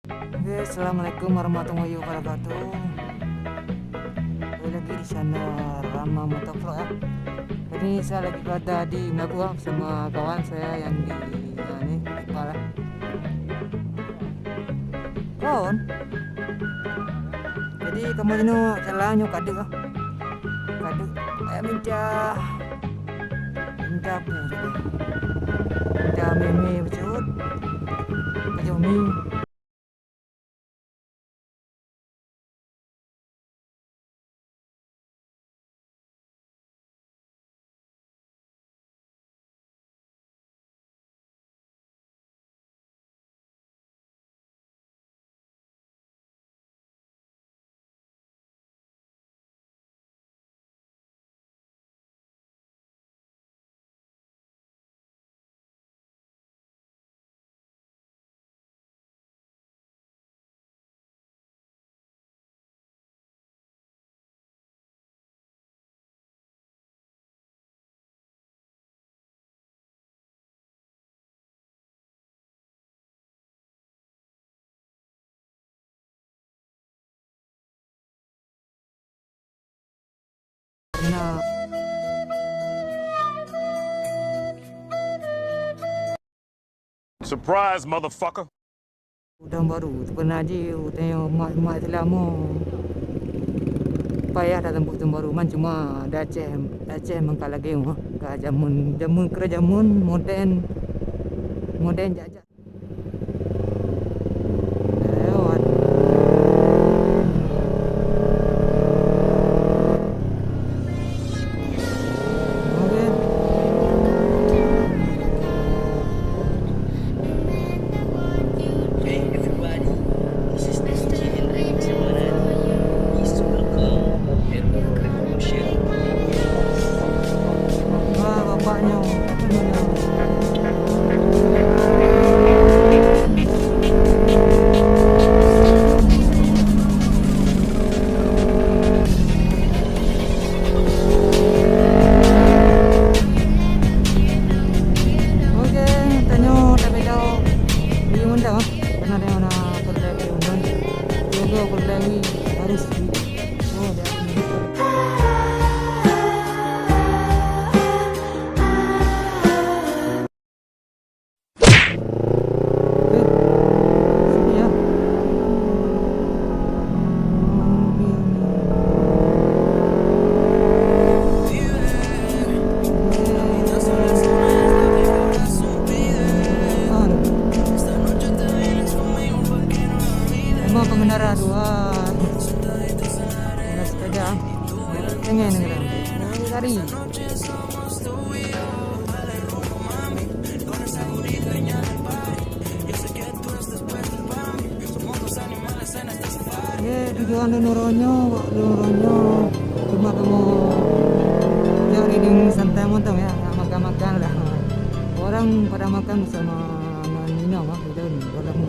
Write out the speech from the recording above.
Oke, assalamualaikum warahmatullahi wabarakatuh. Kembali lagi di channel Rama Motovlog ya. Ini saya lagi berada di Mabua bersama kawan saya yang di ini Ipal ya. Kawan. Jadi kamu ini jalannya kaduk lah. Kaduk minta bu. Minta meme becut. Kajomi. Nah, Surprise, motherfucker. udang baru pernah je tengok mak lama payah dah tembus tu baru man cuma dah Aceh mangkal lagi ke jamun kerja jamun moden jajak lewat okey. Hey everybody, this is SG Hendrik Semanan. Please welcome Hero Revolution. Wah, bapaknya okey, tanya tapi tahu di undang pernah dia mana pergi undang juga pergi harus oh dia sini ya. Emang pengendara dua dengan sepeda pengen lari ya tujuan nuronyo cuma kamu cari di santai montong ya makan lah orang pada makan bersama minum lah kita ni orang